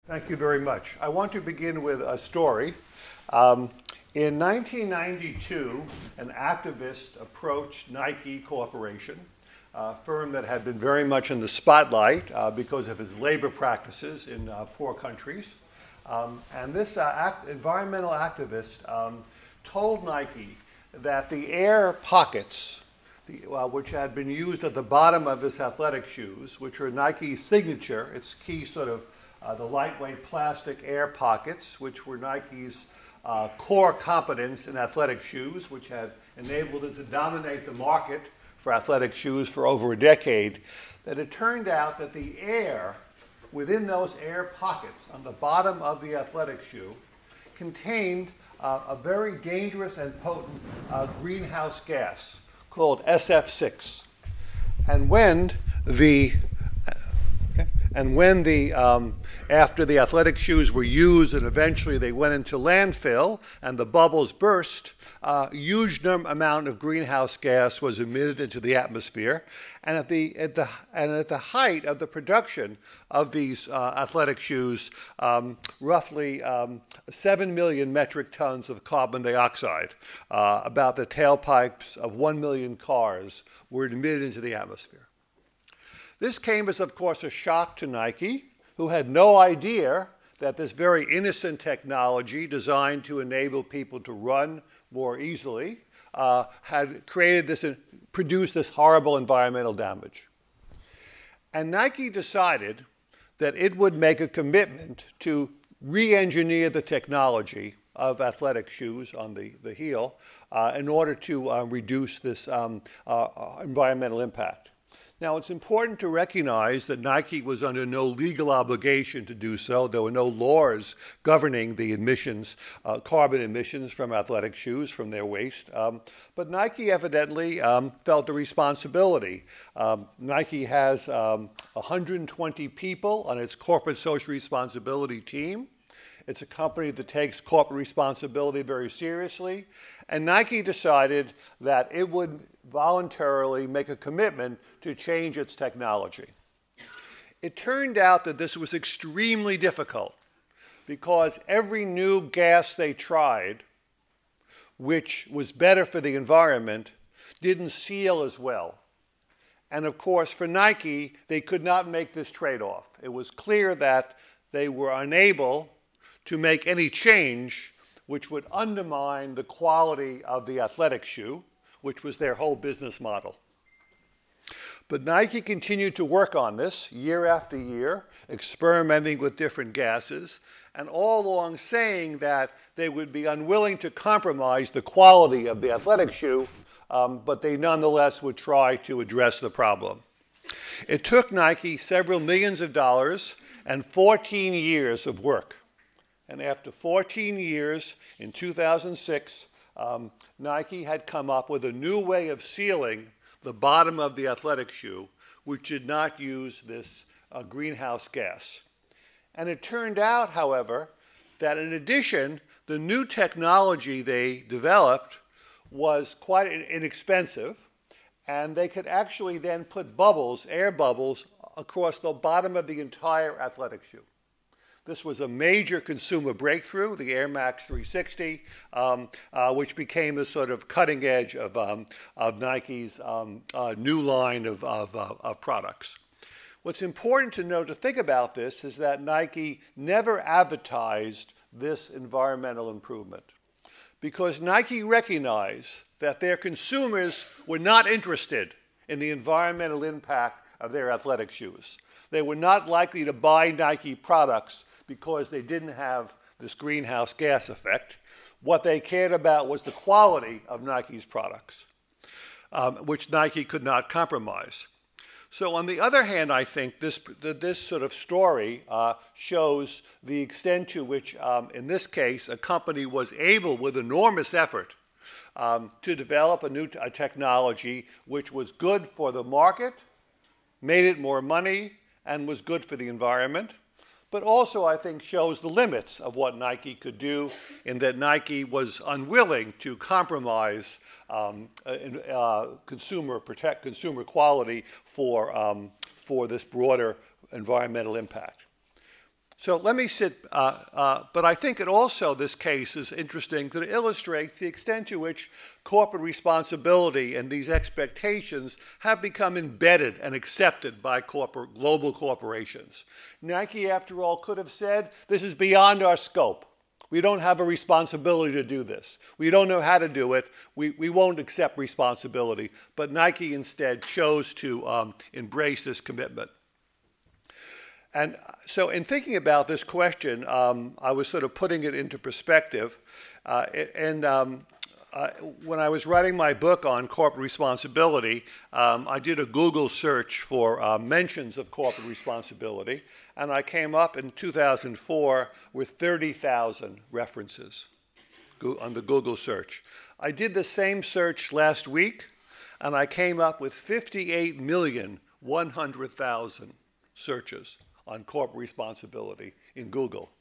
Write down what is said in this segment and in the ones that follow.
Thank you very much. I want to begin with a story. In 1992, an activist approached Nike Corporation, a firm that had been very much in the spotlight because of its labor practices in poor countries. And this environmental activist told Nike that the air pockets, which had been used at the bottom of his athletic shoes, which are Nike's signature, its key sort of the lightweight plastic air pockets, which were Nike's core competence in athletic shoes, which had enabled it to dominate the market for athletic shoes for over a decade, that it turned out that the air within those air pockets on the bottom of the athletic shoe contained a very dangerous and potent greenhouse gas called SF6. And when after the athletic shoes were used and eventually they went into landfill and the bubbles burst, a huge amount of greenhouse gas was emitted into the atmosphere. And at the height of the production of these athletic shoes, roughly 7 million metric tons of carbon dioxide, about the tailpipes of 1 million cars, were emitted into the atmosphere. This came as, of course, a shock to Nike, who had no idea that this very innocent technology designed to enable people to run more easily had produced this horrible environmental damage. And Nike decided that it would make a commitment to re-engineer the technology of athletic shoes on the heel in order to reduce this environmental impact. Now, it's important to recognize that Nike was under no legal obligation to do so. There were no laws governing the emissions, carbon emissions from athletic shoes, from their waste. But Nike evidently felt a responsibility. Nike has 120 people on its corporate social responsibility team. It's a company that takes corporate responsibility very seriously. And Nike decided that it would voluntarily make a commitment to change its technology. It turned out that this was extremely difficult because every new gas they tried, which was better for the environment, didn't seal as well. And of course, for Nike, they could not make this trade-off. It was clear that they were unable to make any change which would undermine the quality of the athletic shoe, which was their whole business model. But Nike continued to work on this year after year, experimenting with different gases, and all along saying that they would be unwilling to compromise the quality of the athletic shoe, but they nonetheless would try to address the problem. It took Nike several millions of dollars and 14 years of work. And after 14 years, in 2006, Nike had come up with a new way of sealing the bottom of the athletic shoe, which did not use this greenhouse gas. And it turned out, however, that in addition, the new technology they developed was quite inexpensive, and they could actually then put bubbles, air bubbles, across the bottom of the entire athletic shoe. This was a major consumer breakthrough, the Air Max 360, which became the sort of cutting edge of Nike's new line of products. What's important to think about this is that Nike never advertised this environmental improvement because Nike recognized that their consumers were not interested in the environmental impact of their athletic shoes. They were not likely to buy Nike products because they didn't have this greenhouse gas effect. What they cared about was the quality of Nike's products, which Nike could not compromise. So on the other hand, I think this sort of story shows the extent to which, in this case, a company was able, with enormous effort, to develop a new technology which was good for the market, made it more money, and was good for the environment. But also, I think, shows the limits of what Nike could do in that Nike was unwilling to compromise consumer quality for this broader environmental impact. So let me but I think it also, this case is interesting to illustrate the extent to which corporate responsibility and these expectations have become embedded and accepted by global corporations. Nike, after all, could have said, this is beyond our scope. We don't have a responsibility to do this. We don't know how to do it. We won't accept responsibility. But Nike instead chose to embrace this commitment. And so in thinking about this question, I was sort of putting it into perspective. When I was writing my book on corporate responsibility, I did a Google search for mentions of corporate responsibility, and I came up in 2004 with 30,000 references on the Google search. I did the same search last week, and I came up with 58,100,000 searches on corporate responsibility in Google.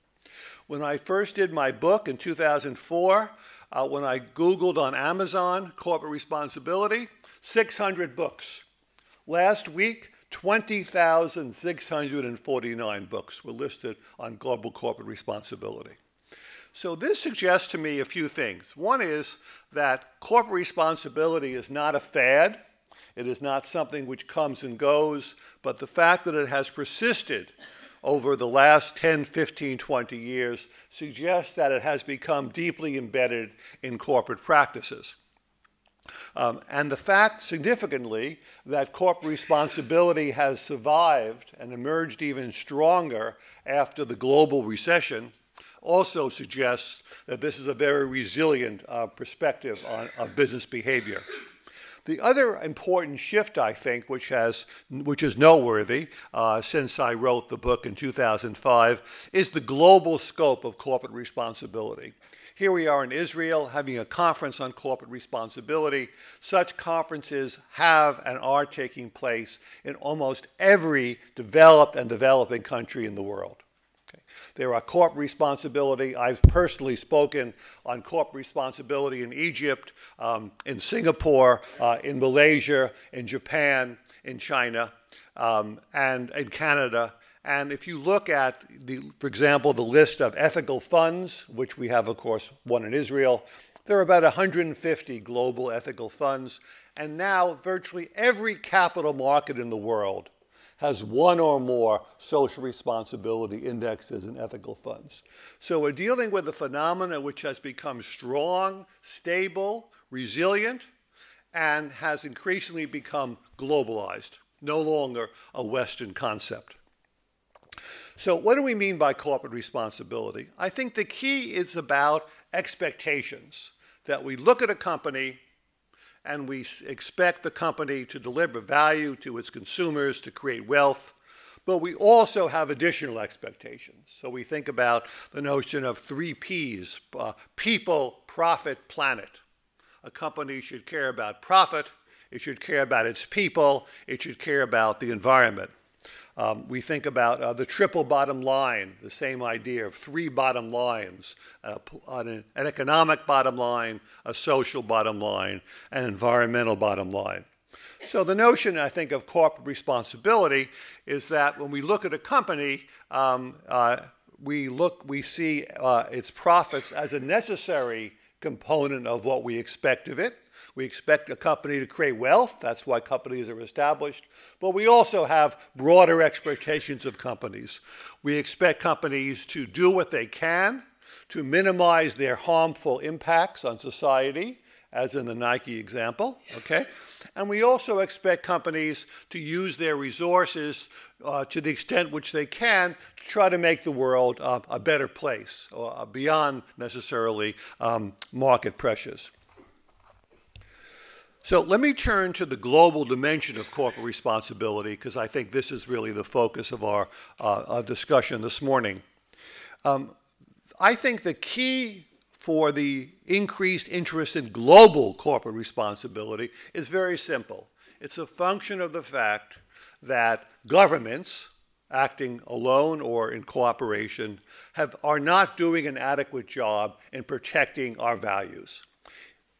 When I first did my book in 2004, when I Googled on Amazon corporate responsibility, 600 books. Last week, 20,649 books were listed on global corporate responsibility. So this suggests to me a few things. One is that corporate responsibility is not a fad. It is not something which comes and goes, but the fact that it has persisted over the last 10, 15, 20 years suggests that it has become deeply embedded in corporate practices. And the fact, significantly, that corporate responsibility has survived and emerged even stronger after the global recession also suggests that this is a very resilient perspective of business behavior. The other important shift, I think, which is noteworthy since I wrote the book in 2005, is the global scope of corporate responsibility. Here we are in Israel having a conference on corporate responsibility. Such conferences have and are taking place in almost every developed and developing country in the world. There are corporate responsibility. I've personally spoken on corporate responsibility in Egypt, in Singapore, in Malaysia, in Japan, in China, and in Canada. And if you look at, for example, the list of ethical funds, which we have, of course, one in Israel, there are about 150 global ethical funds. And now virtually every capital market in the world has one or more social responsibility indexes and ethical funds. So we're dealing with a phenomenon which has become strong, stable, resilient, and has increasingly become globalized, no longer a Western concept. So what do we mean by corporate responsibility? I think the key is about expectations, that we look at a company and we expect the company to deliver value to its consumers, to create wealth, but we also have additional expectations. So we think about the notion of 3 Ps, people, profit, planet. A company should care about profit, it should care about its people, it should care about the environment. We think about the triple bottom line, the same idea of 3 bottom lines, an economic bottom line, a social bottom line, an environmental bottom line. So the notion, I think, of corporate responsibility is that when we look at a company, we see its profits as a necessary component of what we expect of it. We expect a company to create wealth. That's why companies are established. But we also have broader expectations of companies. We expect companies to do what they can to minimize their harmful impacts on society, as in the Nike example, okay? And we also expect companies to use their resources to the extent which they can to try to make the world a better place, beyond necessarily market pressures. So let me turn to the global dimension of corporate responsibility, because I think this is really the focus of our discussion this morning. I think the key for the increased interest in global corporate responsibility is very simple. It's a function of the fact that governments, acting alone or in cooperation, are not doing an adequate job in protecting our values.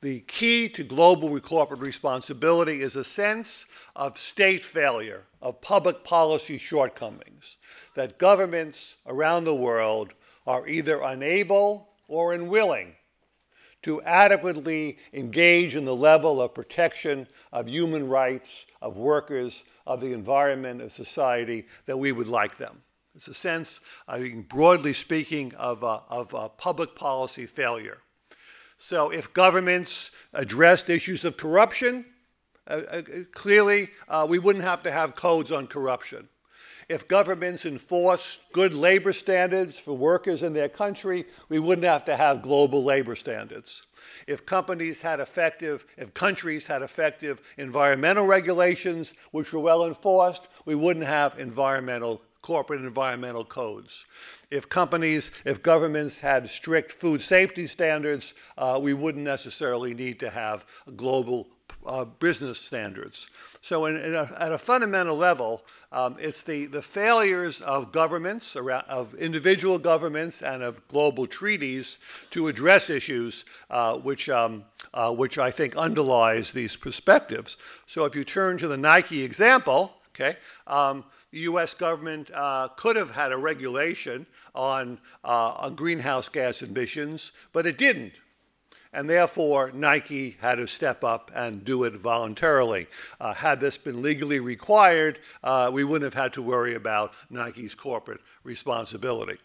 the key to global corporate responsibility is a sense of state failure, of public policy shortcomings, that governments around the world are either unable or unwilling to adequately engage in the level of protection of human rights, of workers, of the environment, of society that we would like them. It's a sense, I think, broadly speaking, of public policy failure. So if governments addressed issues of corruption, clearly we wouldn't have to have codes on corruption. If governments enforced good labor standards for workers in their country, we wouldn't have to have global labor standards. If countries had effective environmental regulations which were well enforced, we wouldn't have corporate environmental codes. If governments had strict food safety standards, we wouldn't necessarily need to have global business standards. So at a fundamental level, it's the failures of governments, of individual governments and of global treaties to address issues which I think underlies these perspectives. So if you turn to the Nike example, okay, the U.S. government could have had a regulation on greenhouse gas emissions, but it didn't. And therefore, Nike had to step up and do it voluntarily. Had this been legally required, we wouldn't have had to worry about Nike's corporate responsibility.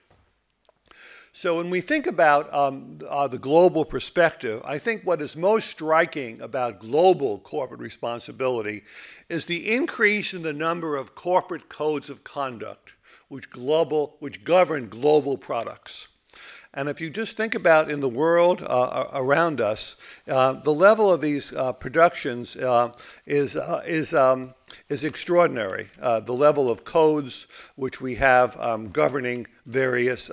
So when we think about the global perspective, I think what is most striking about global corporate responsibility is the increase in the number of corporate codes of conduct which govern global products. And if you just think about in the world around us, the level of these productions is extraordinary. The level of codes which we have governing various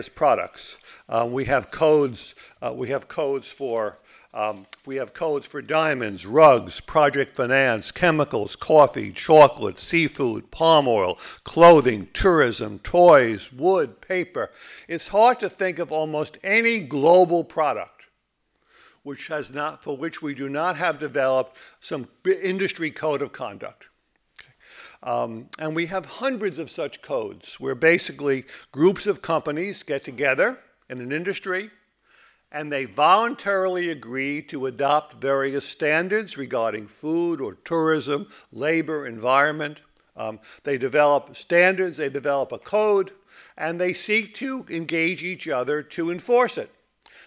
products. We have codes for diamonds, rugs, project finance, chemicals, coffee, chocolate, seafood, palm oil, clothing, tourism, toys, wood, paper. It's hard to think of almost any global product for which we do not have developed some industry code of conduct. And we have hundreds of such codes where basically groups of companies get together in an industry and they voluntarily agree to adopt various standards regarding food or tourism, labor, environment. They develop standards, they develop a code, and they seek to engage each other to enforce it.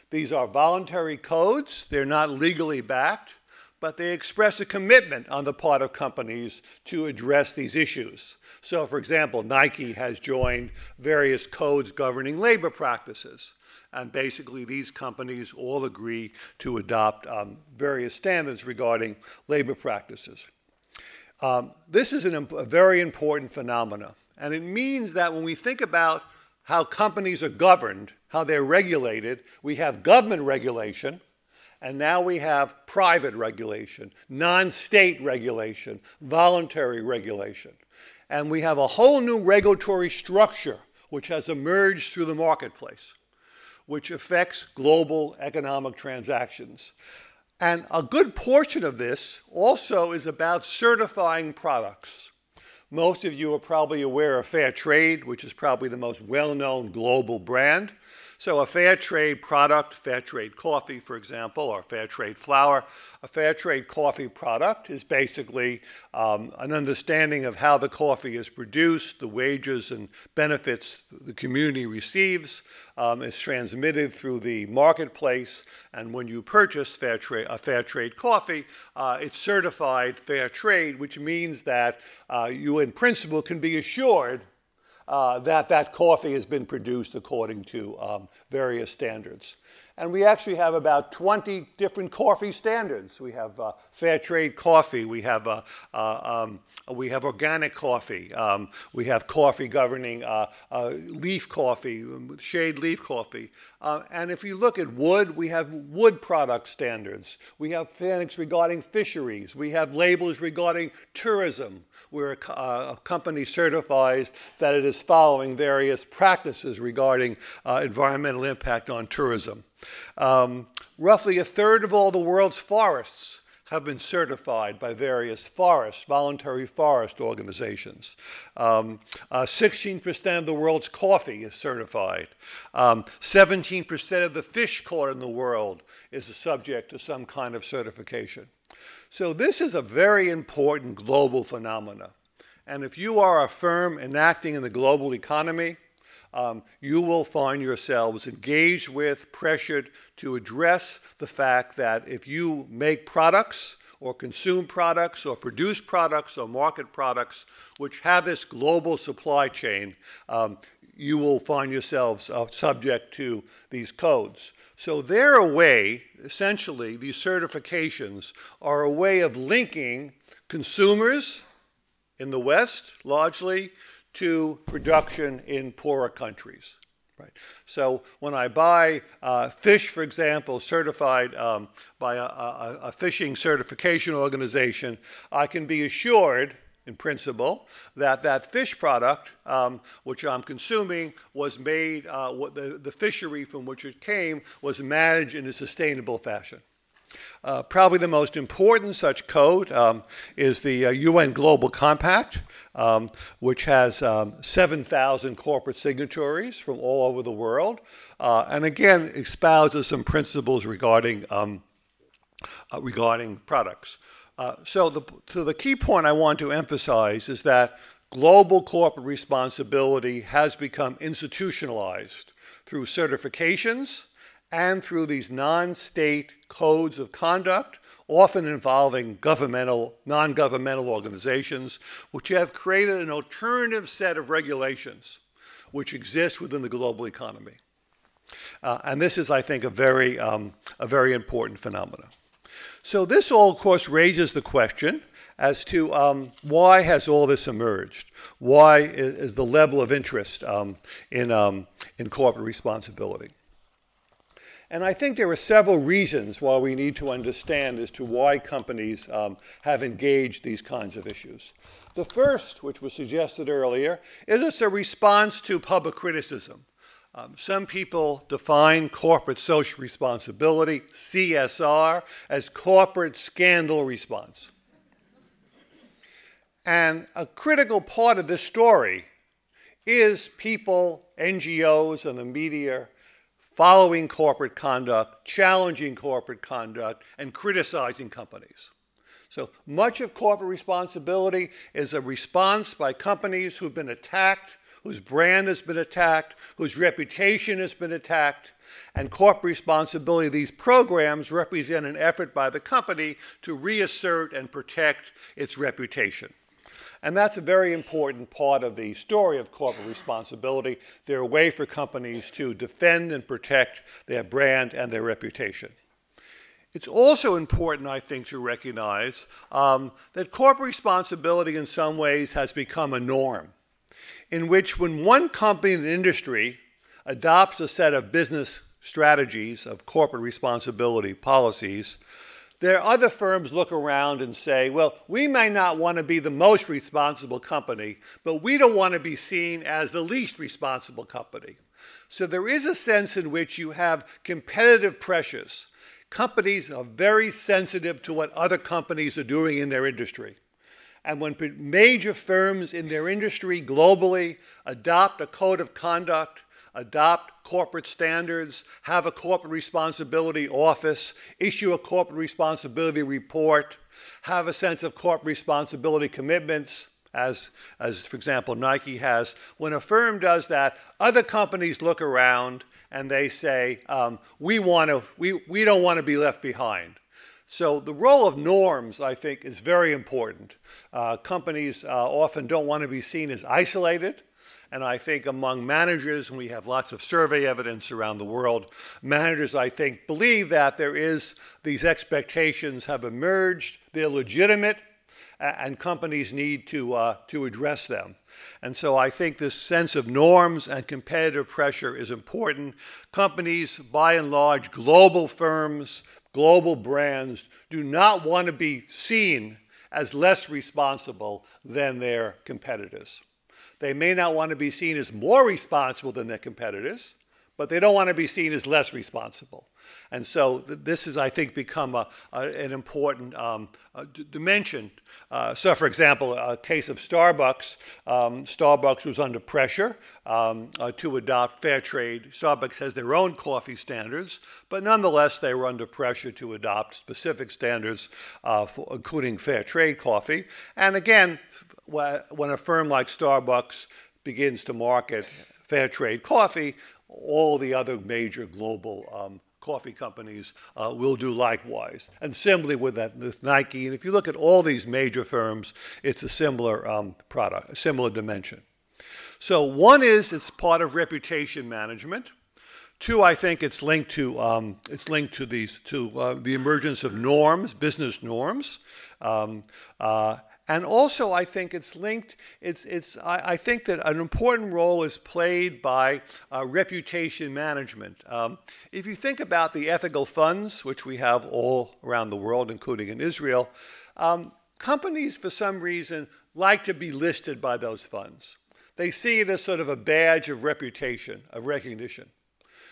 These are voluntary codes. They're not legally backed, but they express a commitment on the part of companies to address these issues. So, for example, Nike has joined various codes governing labor practices. And basically, these companies all agree to adopt various standards regarding labor practices. This is a very important phenomenon. And it means that when we think about how companies are governed, how they're regulated, we have government regulation, and now we have private regulation, non-state regulation, voluntary regulation. And we have a whole new regulatory structure which has emerged through the marketplace, which affects global economic transactions. And a good portion of this also is about certifying products. Most of you are probably aware of fair trade, which is probably the most well-known global brand. So a fair trade product, fair trade coffee, for example, or fair trade flour, a fair trade coffee product is basically an understanding of how the coffee is produced, the wages and benefits the community receives. It's transmitted through the marketplace, and when you purchase a fair trade coffee, it's certified fair trade, which means that you in principle can be assured that coffee has been produced according to various standards. And we actually have about 20 different coffee standards. We have fair trade coffee. We have organic coffee. We have coffee governing leaf coffee, shade leaf coffee. And if you look at wood, we have wood product standards. We have standards regarding fisheries. We have labels regarding tourism, where a company certifies that it is following various practices regarding environmental impact on tourism. Roughly a third of all the world's forests have been certified by various voluntary forest organizations. 16% of the world's coffee is certified. 17% of the fish caught in the world is subject to some kind of certification. So this is a very important global phenomenon. And if you are a firm enacting in the global economy, you will find yourselves engaged with, pressured to address the fact that if you make products or consume products or produce products or market products which have this global supply chain, you will find yourselves subject to these codes. So they're a way, essentially, these certifications are a way of linking consumers in the West, largely, to production in poorer countries. Right. So when I buy fish, for example, certified by a fishing certification organization, I can be assured, in principle, that that fish product, which I'm consuming, was made, the fishery from which it came was managed in a sustainable fashion. Probably the most important such code is the UN Global Compact, which has 7,000 corporate signatories from all over the world, and again espouses some principles regarding products. So the key point I want to emphasize is that global corporate responsibility has become institutionalized through certifications and through these non-state codes of conduct, often involving non-governmental organizations, which have created an alternative set of regulations which exist within the global economy. And this is, I think, a very important phenomenon. So this all, of course, raises the question as to why has all this emerged? Why is the level of interest in corporate responsibility? And I think there are several reasons why we need to understand as to why companies have engaged these kinds of issues. The first, which was suggested earlier, is it's a response to public criticism. Some people define corporate social responsibility, CSR, as corporate scandal response. And a critical part of this story is people, NGOs, and the media following corporate conduct, challenging corporate conduct, and criticizing companies. So much of corporate responsibility is a response by companies who've been attacked, whose brand has been attacked, whose reputation has been attacked, and corporate responsibility, these programs represent an effort by the company to reassert and protect its reputation. And that's a very important part of the story of corporate responsibility. They're a way for companies to defend and protect their brand and their reputation. It's also important, I think, to recognize that corporate responsibility in some ways has become a norm, in which when one company in an industry adopts a set of business strategies of corporate responsibility policies, there are other firms look around and say, well, we may not want to be the most responsible company, but we don't want to be seen as the least responsible company. So there is a sense in which you have competitive pressures. Companies are very sensitive to what other companies are doing in their industry. And when major firms in their industry globally adopt a code of conduct, adopt corporate standards, have a corporate responsibility office, issue a corporate responsibility report, have a sense of corporate responsibility commitments, as for example Nike has. When a firm does that, other companies look around and they say, we don't want to be left behind. So the role of norms, I think, is very important. Companies often don't want to be seen as isolated. And I think among managers, and we have lots of survey evidence around the world, managers, I think, believe that these expectations have emerged, they're legitimate, and companies need to address them. And so I think this sense of norms and competitive pressure is important. Companies, by and large, global firms, global brands, do not want to be seen as less responsible than their competitors. They may not want to be seen as more responsible than their competitors, but they don't want to be seen as less responsible. And so this has, I think, become an important dimension. So, for example, a case of Starbucks. Starbucks was under pressure to adopt fair trade. Starbucks has their own coffee standards, but nonetheless, they were under pressure to adopt specific standards, including fair trade coffee. And again, when a firm like Starbucks begins to market fair trade coffee, all the other major global coffee companies will do likewise. And similarly with Nike, and if you look at all these major firms, it's a similar product, a similar dimension. So one is it's part of reputation management. Two, I think it's linked to the emergence of norms, business norms. And also, I think it's linked, I think that an important role is played by reputation management. If you think about the ethical funds, which we have all around the world, including in Israel, companies, for some reason, like to be listed by those funds. They see it as sort of a badge of reputation, of recognition.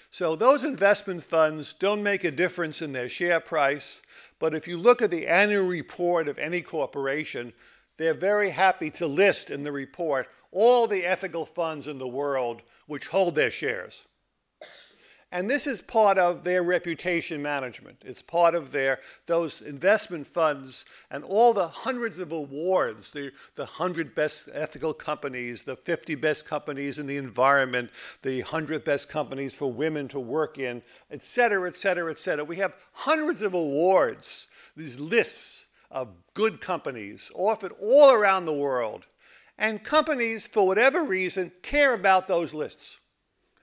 So those investment funds don't make a difference in their share price, but if you look at the annual report of any corporation, they're very happy to list in the report all the ethical funds in the world which hold their shares. And this is part of their reputation management. It's part of those investment funds and all the hundreds of awards, the 100 best ethical companies, the 50 best companies in the environment, the 100 best companies for women to work in, et cetera, et cetera, et cetera. We have hundreds of awards, these lists of good companies offered all around the world. And companies, for whatever reason, care about those lists.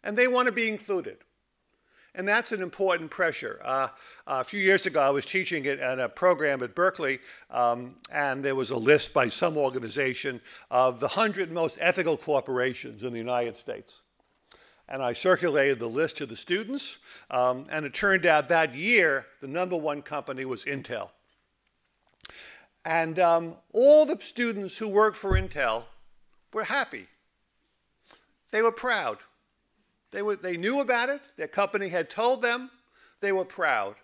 And they want to be included. And that's an important pressure. A few years ago, I was teaching it at a program at Berkeley, and there was a list by some organization of the 100 most ethical corporations in the United States. And I circulated the list to the students, and it turned out that year, the #1 company was Intel. And all the students who worked for Intel were happy. They were proud. They knew about it. Their company had told them. They were proud.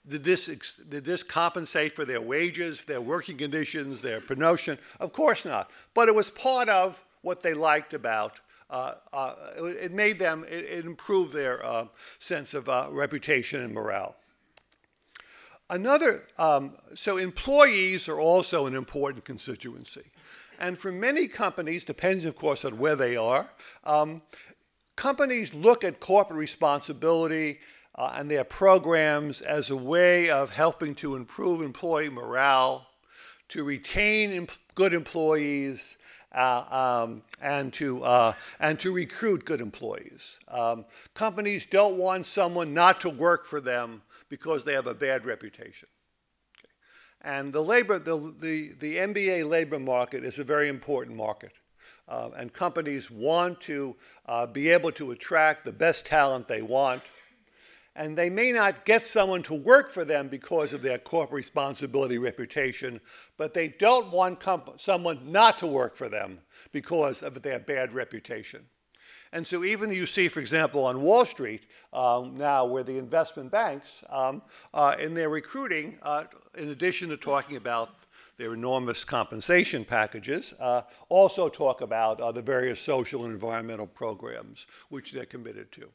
Did this compensate for their wages, their working conditions, their promotion? Of course not. But it was part of what they liked about. It improved their sense of reputation and morale. So employees are also an important constituency. And for many companies, depends of course on where they are, companies look at corporate responsibility and their programs as a way of helping to improve employee morale, to retain good employees, and to recruit good employees. Companies don't want someone not to work for them because they have a bad reputation. Okay. And the MBA labor market is a very important market. And companies want to be able to attract the best talent they want. And they may not get someone to work for them because of their corporate responsibility reputation, but they don't want someone not to work for them because of their bad reputation. And so even you see, for example, on Wall Street now where the investment banks, in their recruiting, in addition to talking about their enormous compensation packages, also talk about the various social and environmental programs which they're committed to.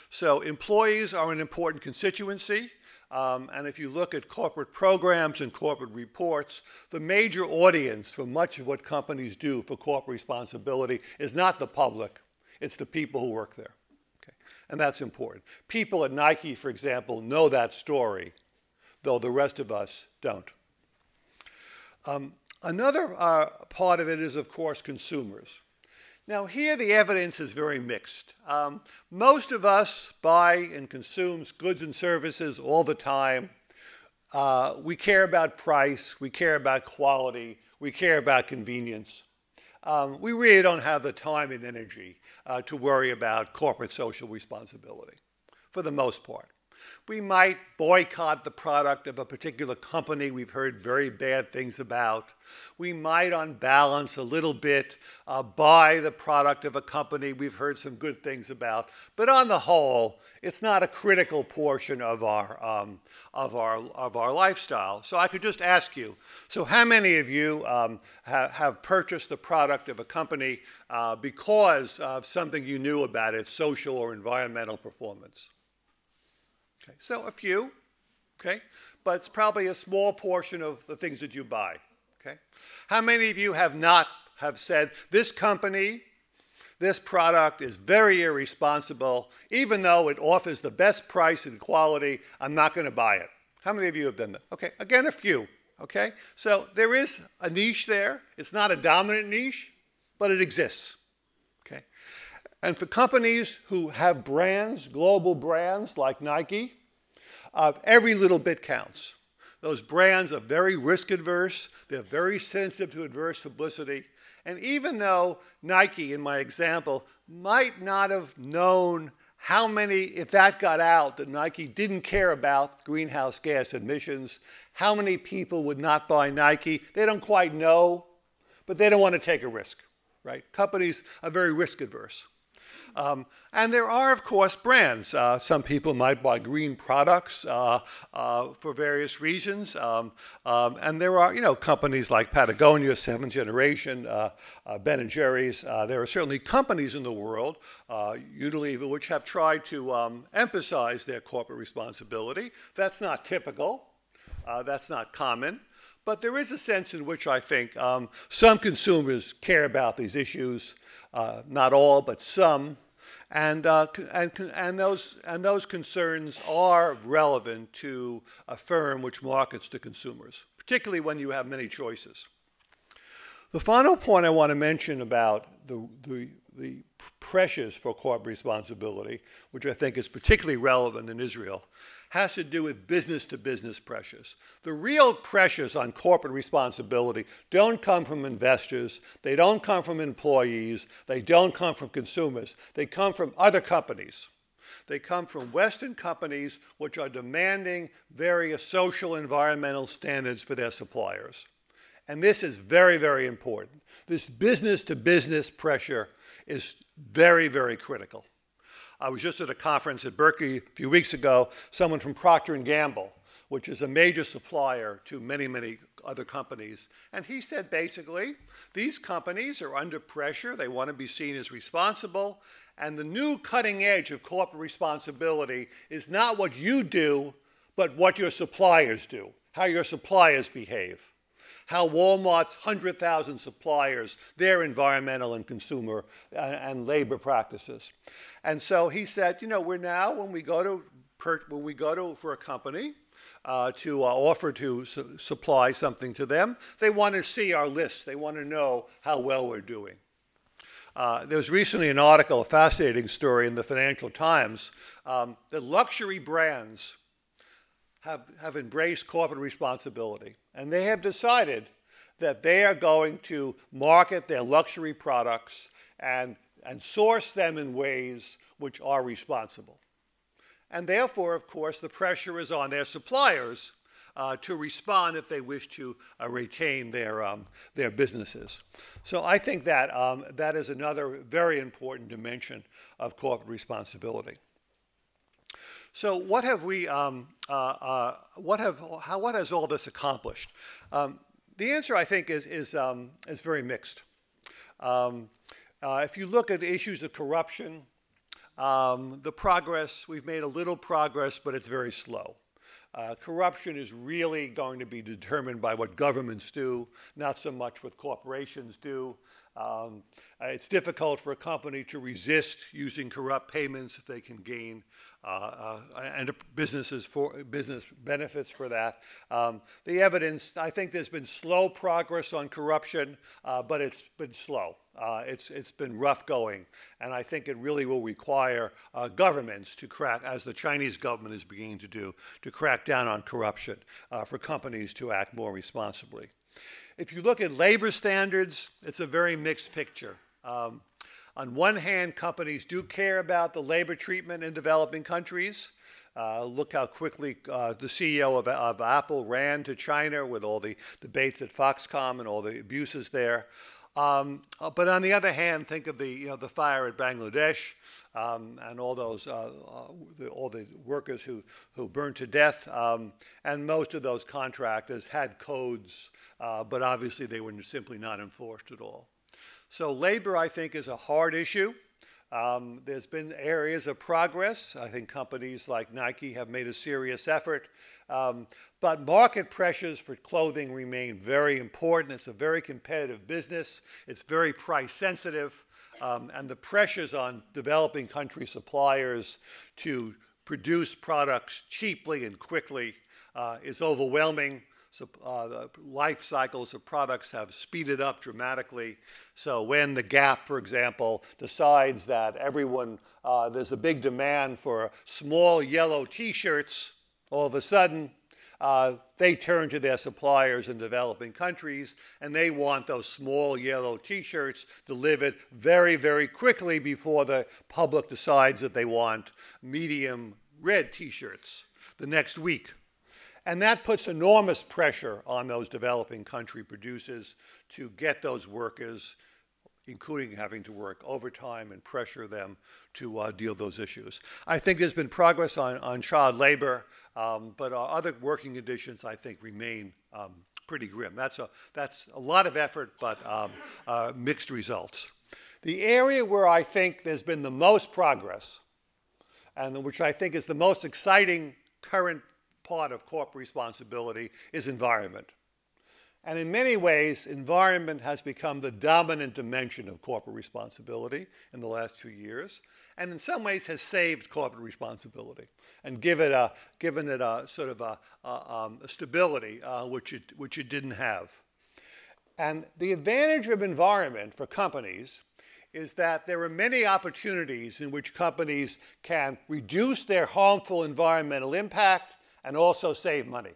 So employees are an important constituency, and if you look at corporate programs and corporate reports, the major audience for much of what companies do for corporate responsibility is not the public, it's the people who work there. Okay? And that's important. People at Nike, for example, know that story, though the rest of us don't. Another part of it is, of course, consumers. Now, here the evidence is very mixed. Most of us buy and consume goods and services all the time. We care about price, we care about quality, we care about convenience. We really don't have the time and energy to worry about corporate social responsibility, for the most part. We might boycott the product of a particular company we've heard very bad things about. We might, on balance, a little bit buy the product of a company we've heard some good things about. But on the whole, it's not a critical portion of our lifestyle. So I could just ask you, so how many of you have purchased the product of a company because of something you knew about its social or environmental performance? Okay, so a few, okay, but it's probably a small portion of the things that you buy, okay? How many of you have said, this company, this product is very irresponsible, even though it offers the best price and quality, I'm not going to buy it? How many of you have done that? Okay, again, a few, okay? So there is a niche there. It's not a dominant niche, but it exists, okay? And for companies who have brands, global brands like Nike, every little bit counts. Those brands are very risk adverse. They're very sensitive to adverse publicity. And even though Nike, in my example, might not have known how many, if that got out, that Nike didn't care about greenhouse gas emissions, how many people would not buy Nike, they don't quite know, but they don't want to take a risk, right? Companies are very risk adverse. And there are, of course, brands. Some people might buy green products for various reasons. And there are, companies like Patagonia, Seventh Generation, Ben & Jerry's. There are certainly companies in the world, Unilever, which have tried to emphasize their corporate responsibility. That's not typical. That's not common. But there is a sense in which I think some consumers care about these issues. Not all, but some. And those concerns are relevant to a firm which markets to consumers, particularly when you have many choices. The final point I want to mention about the pressures for corporate responsibility, which I think is particularly relevant in Israel, has to do with business-to-business pressures. The real pressures on corporate responsibility don't come from investors, they don't come from employees, they don't come from consumers, they come from other companies. They come from Western companies which are demanding various social and environmental standards for their suppliers. And this is very, very important. This business-to-business pressure is very, very critical. I was just at a conference at Berkeley a few weeks ago. Someone from Procter & Gamble, which is a major supplier to many, many other companies. And he said, basically, these companies are under pressure. They want to be seen as responsible. And the new cutting edge of corporate responsibility is not what you do, but what your suppliers do, how your suppliers behave. How Walmart's 100,000 suppliers, their environmental and consumer and labor practices. And so he said, we're now, when we go to for a company to offer to supply something to them, they want to see our list. They want to know how well we're doing. There was recently an article, a fascinating story in the Financial Times, that luxury brands have embraced corporate responsibility. And they have decided that they are going to market their luxury products and source them in ways which are responsible. And therefore, of course, the pressure is on their suppliers to respond if they wish to retain their businesses. So I think that that is another very important dimension of corporate responsibility. So what have we? What has all this accomplished? The answer, I think, is very mixed. If you look at the issues of corruption, the progress, we've made a little progress, but it's very slow. Corruption is really going to be determined by what governments do, not so much what corporations do. It's difficult for a company to resist using corrupt payments if they can gain and business benefits for that. The evidence, I think there's been slow progress on corruption, but it's been slow. It's been rough going, and I think it really will require governments to crack, as the Chinese government is beginning to do, to crack down on corruption for companies to act more responsibly. If you look at labor standards, it's a very mixed picture. On one hand, companies do care about the labor treatment in developing countries. Look how quickly the CEO of Apple ran to China with all the debates at Foxconn and all the abuses there. But on the other hand, think of the fire at Bangladesh and all those all the workers who burned to death. And most of those contractors had codes, but obviously they were simply not enforced at all. So labor, I think, is a hard issue. There's been areas of progress. I think companies like Nike have made a serious effort. But market pressures for clothing remain very important. It's a very competitive business. It's very price sensitive. And the pressures on developing country suppliers to produce products cheaply and quickly is overwhelming. So, the life cycles of products have speeded up dramatically. So when the Gap, for example, decides that there's a big demand for small yellow T-shirts, all of a sudden they turn to their suppliers in developing countries and they want those small yellow T-shirts delivered very, very quickly before the public decides that they want medium red T-shirts the next week. And that puts enormous pressure on those developing country producers to get those workers, including having to work overtime and pressure them to deal with those issues. I think there's been progress on child labor, but our other working conditions, I think, remain pretty grim. That's a lot of effort, but mixed results. The area where I think there's been the most progress, and which I think is the most exciting current part of corporate responsibility, is environment. And in many ways, environment has become the dominant dimension of corporate responsibility in the last few years, and in some ways has saved corporate responsibility and given it a sort of a stability which it didn't have. And the advantage of environment for companies is that there are many opportunities in which companies can reduce their harmful environmental impact and also save money.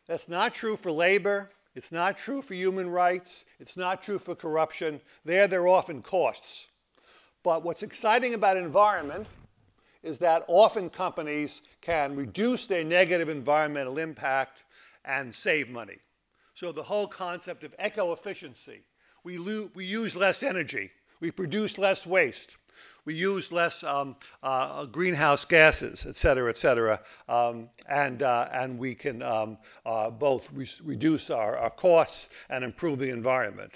That's not true for labor. It's not true for human rights. It's not true for corruption. There are often costs. But what's exciting about environment is that often companies can reduce their negative environmental impact and save money. So the whole concept of eco-efficiency, we use less energy, we produce less waste, we use less greenhouse gases, et cetera, and we can both reduce our costs and improve the environment.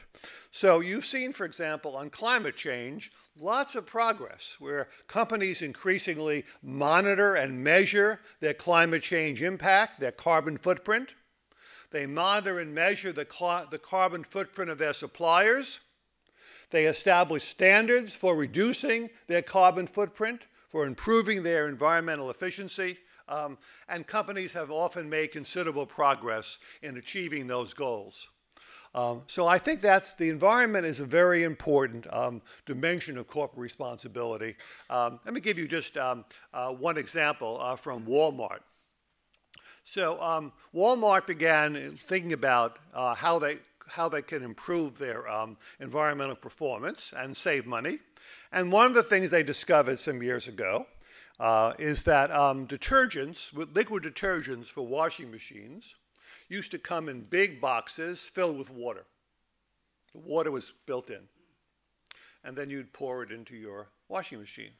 So you've seen, for example, on climate change, lots of progress where companies increasingly monitor and measure their climate change impact, their carbon footprint. They monitor and measure the carbon footprint of their suppliers. They establish standards for reducing their carbon footprint, for improving their environmental efficiency, and companies have often made considerable progress in achieving those goals. So I think the environment is a very important dimension of corporate responsibility. Let me give you just one example from Walmart. So Walmart began thinking about how they can improve their environmental performance and save money. And one of the things they discovered some years ago is that liquid detergents for washing machines used to come in big boxes filled with water. The water was built in. And then you'd pour it into your washing machine.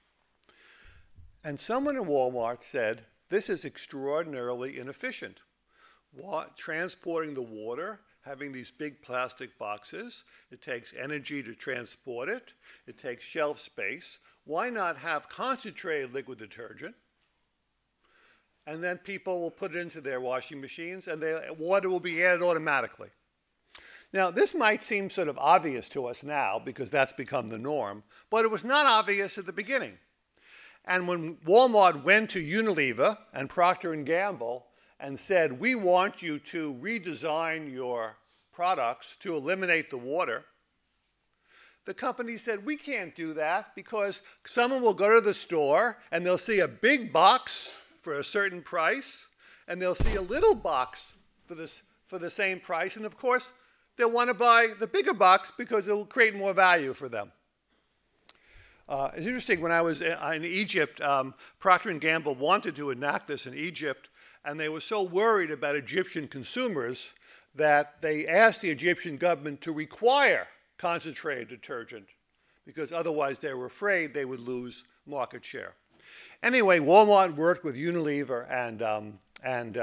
And someone in Walmart said, this is extraordinarily inefficient. Transporting the water, having these big plastic boxes, it takes energy to transport it, it takes shelf space. Why not have concentrated liquid detergent? And then people will put it into their washing machines and the water will be added automatically. Now, this might seem sort of obvious to us now because that's become the norm, but it was not obvious at the beginning. And when Walmart went to Unilever and Procter & Gamble and said, we want you to redesign your products to eliminate the water, the company said, we can't do that because someone will go to the store and they'll see a big box for a certain price, and they'll see a little box for the same price, and of course, they'll want to buy the bigger box because it will create more value for them. It's interesting, when I was in Egypt, Procter & Gamble wanted to enact this in Egypt, and they were so worried about Egyptian consumers that they asked the Egyptian government to require concentrated detergent, because otherwise they were afraid they would lose market share. Anyway, Walmart worked with Unilever and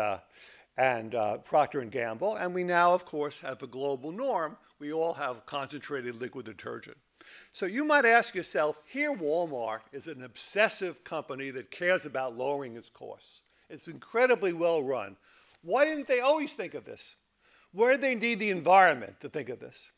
Procter & Gamble, and we now, of course, have a global norm. We all have concentrated liquid detergent. So you might ask yourself, here Walmart is an obsessive company that cares about lowering its costs. It's incredibly well run. Why didn't they always think of this? Where did they need the environment to think of this?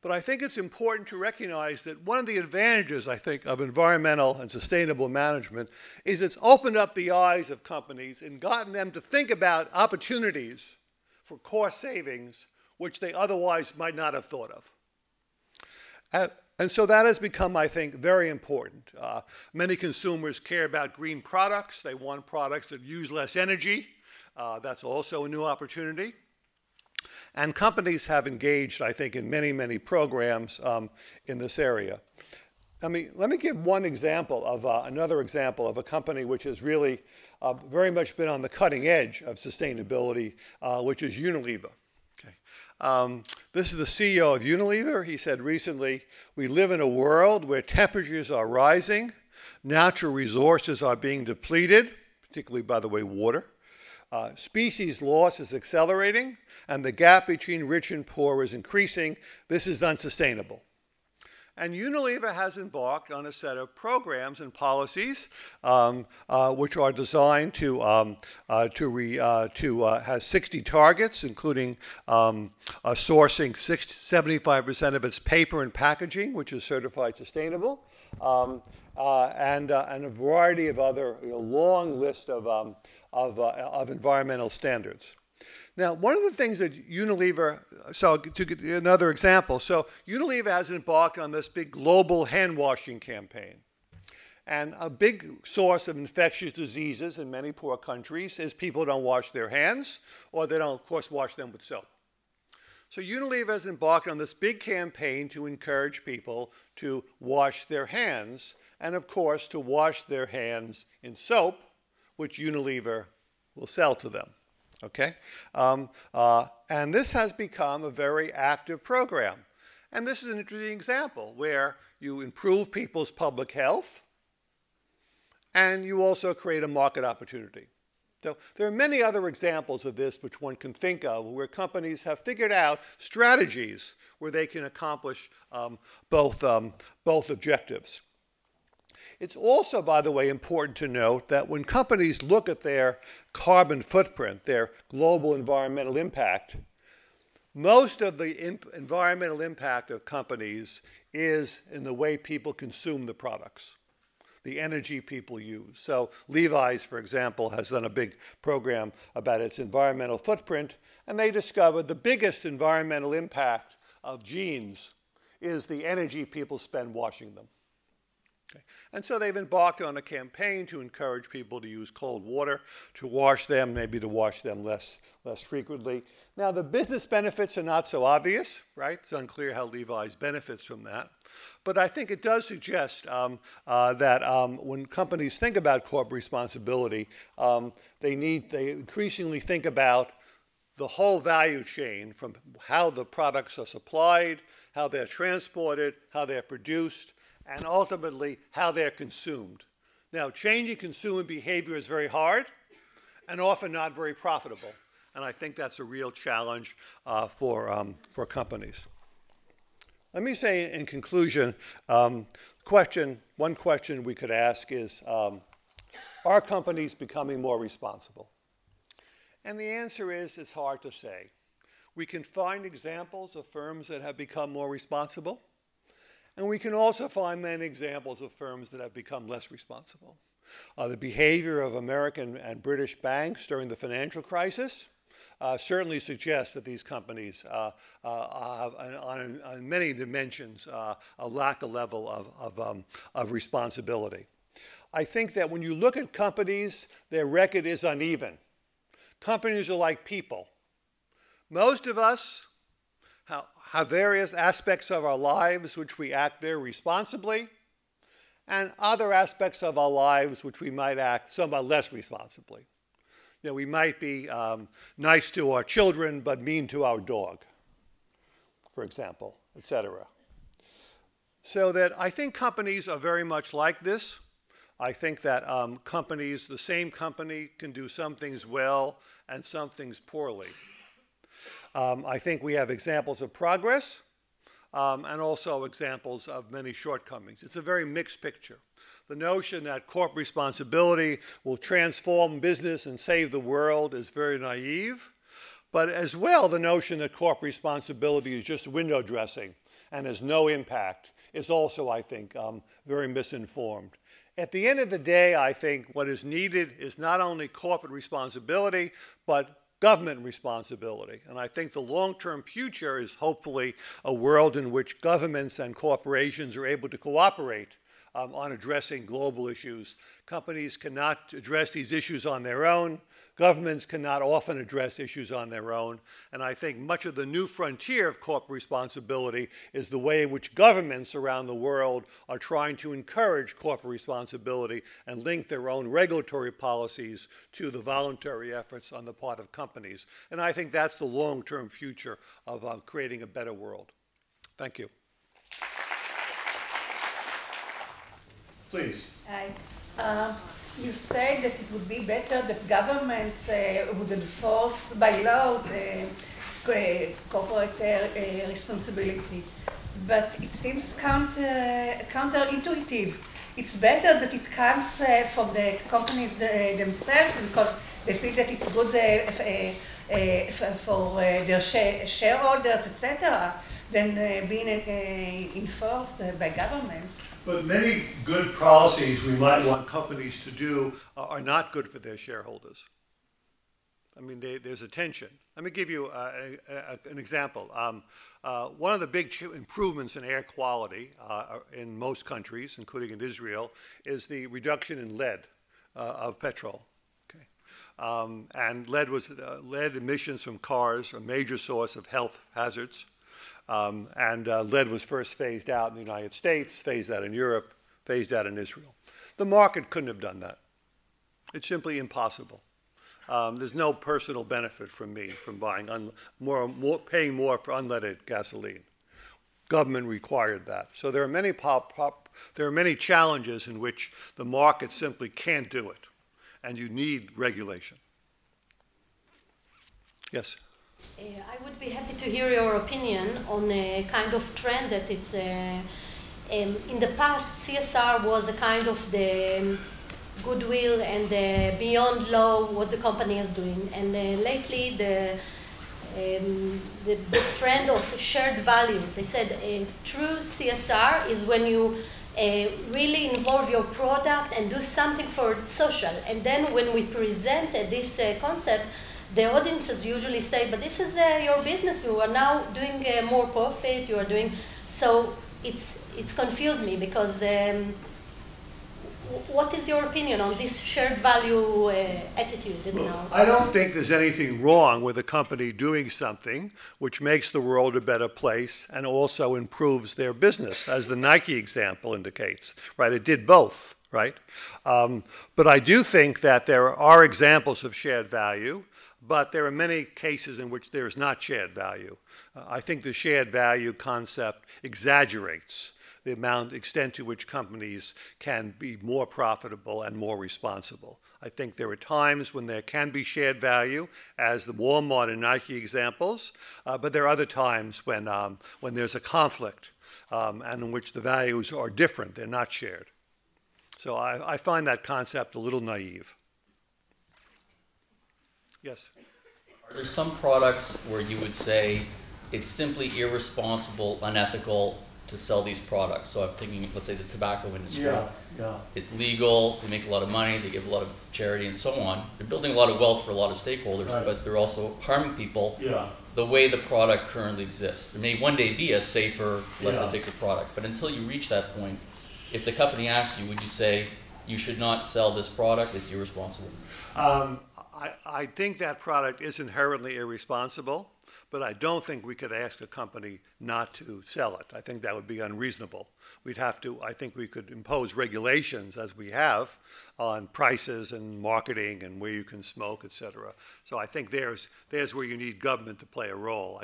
But I think it's important to recognize that one of the advantages, I think, of environmental and sustainable management is it's opened up the eyes of companies and gotten them to think about opportunities for cost savings which they otherwise might not have thought of. And so that has become, I think, very important. Many consumers care about green products. They want products that use less energy. That's also a new opportunity. And companies have engaged, I think, in many, many programs in this area. Let me give one example of another example of a company which has really very much been on the cutting edge of sustainability, which is Unilever. This is the CEO of Unilever. He said recently, "We live in a world where temperatures are rising, natural resources are being depleted," particularly, by the way, water. "Species loss is accelerating, and the gap between rich and poor is increasing. This is unsustainable." And Unilever has embarked on a set of programs and policies which are designed to have 60 targets, including sourcing 75% of its paper and packaging, which is certified sustainable, and a variety of other, long list of environmental standards. Now, one of the things that Unilever, so to give another example, so Unilever has embarked on this big global hand washing campaign. And a big source of infectious diseases in many poor countries is people don't wash their hands, or they don't, of course, wash them with soap. So Unilever has embarked on this big campaign to encourage people to wash their hands, and of course, to wash their hands in soap, which Unilever will sell to them. Okay? And this has become a very active program. And this is an interesting example where you improve people's public health and you also create a market opportunity. So there are many other examples of this which one can think of where companies have figured out strategies where they can accomplish both objectives. It's also, by the way, important to note that when companies look at their carbon footprint, their global environmental impact, most of the environmental impact of companies is in the way people consume the products, the energy people use. So Levi's, for example, has done a big program about its environmental footprint, and they discovered the biggest environmental impact of jeans is the energy people spend washing them. Okay. And so they've embarked on a campaign to encourage people to use cold water to wash them, maybe to wash them less frequently. Now, the business benefits are not so obvious, right? It's unclear how Levi's benefits from that. But I think it does suggest that when companies think about corporate responsibility, they increasingly think about the whole value chain, from how the products are supplied, how they're transported, how they're produced, and ultimately how they're consumed. Now, changing consumer behavior is very hard and often not very profitable. And I think that's a real challenge for companies. Let me say in conclusion, one question we could ask is, are companies becoming more responsible? And the answer is, it's hard to say. We can find examples of firms that have become more responsible. And we can also find many examples of firms that have become less responsible. The behavior of American and British banks during the financial crisis certainly suggests that these companies have, on many dimensions, lack a level of responsibility. I think that when you look at companies, their record is uneven. Companies are like people. Most of us have various aspects of our lives which we act very responsibly, and other aspects of our lives which we might act somewhat less responsibly. You know, we might be nice to our children but mean to our dog, for example, etc. So that I think companies are very much like this. I think that companies, the same company, can do some things well and some things poorly. I think we have examples of progress and also examples of many shortcomings. It's a very mixed picture. The notion that corporate responsibility will transform business and save the world is very naive, but as well the notion that corporate responsibility is just window dressing and has no impact is also, I think, very misinformed. At the end of the day, I think what is needed is not only corporate responsibility, but government responsibility. And I think the long-term future is hopefully a world in which governments and corporations are able to cooperate on addressing global issues. Companies cannot address these issues on their own. Governments cannot often address issues on their own. And I think much of the new frontier of corporate responsibility is the way in which governments around the world are trying to encourage corporate responsibility and link their own regulatory policies to the voluntary efforts on the part of companies. And I think that's the long-term future of creating a better world. Thank you. Please. Hi. You said that it would be better that governments would enforce by law the corporate responsibility, but it seems counterintuitive. It's better that it comes from the companies themselves because they feel that it's good for their shareholders, etc., than being enforced by governments. But many good policies we might want companies to do are not good for their shareholders. I mean, there's a tension. Let me give you an example. One of the big improvements in air quality in most countries, including in Israel, is the reduction in lead of petrol. Okay. And lead emissions from cars are a major source of health hazards. Lead was first phased out in the United States, phased out in Europe, phased out in Israel. The market couldn't have done that. It's simply impossible. There's no personal benefit from me from buying paying more for unleaded gasoline. Government required that. So there are many challenges in which the market simply can't do it, and you need regulation. Yes. I would be happy to hear your opinion on a kind of trend that it's in the past CSR was a kind of the goodwill and the beyond law what the company is doing, and lately the trend of shared value. They said true CSR is when you really involve your product and do something for social, and then when we presented this concept, the audiences usually say, but this is your business, you are now doing more profit, you are doing, so it's confused me because what is your opinion on this shared value attitude? Well, I don't think there's anything wrong with a company doing something which makes the world a better place and also improves their business, as the Nike example indicates, right? It did both, right? But I do think that there are examples of shared value, but there are many cases in which there is not shared value. I think the shared value concept exaggerates the extent to which companies can be more profitable and more responsible. I think there are times when there can be shared value, as the Walmart and Nike examples, but there are other times when there's a conflict and in which the values are different, they're not shared. So I find that concept a little naive. Yes? Are there some products where you would say it's simply irresponsible, unethical to sell these products? So I'm thinking of, let's say, the tobacco industry. Yeah. It's legal, they make a lot of money, they give a lot of charity and so on. They're building a lot of wealth for a lot of stakeholders, right, but they're also harming people the way the product currently exists. There may one day be a safer, less addictive product, but until you reach that point, if the company asks you, would you say you should not sell this product, it's irresponsible? I think that product is inherently irresponsible, but I don't think we could ask a company not to sell it. I think that would be unreasonable. We'd have to, I think we could impose regulations, as we have, on prices and marketing and where you can smoke, et cetera. So I think there's where you need government to play a role.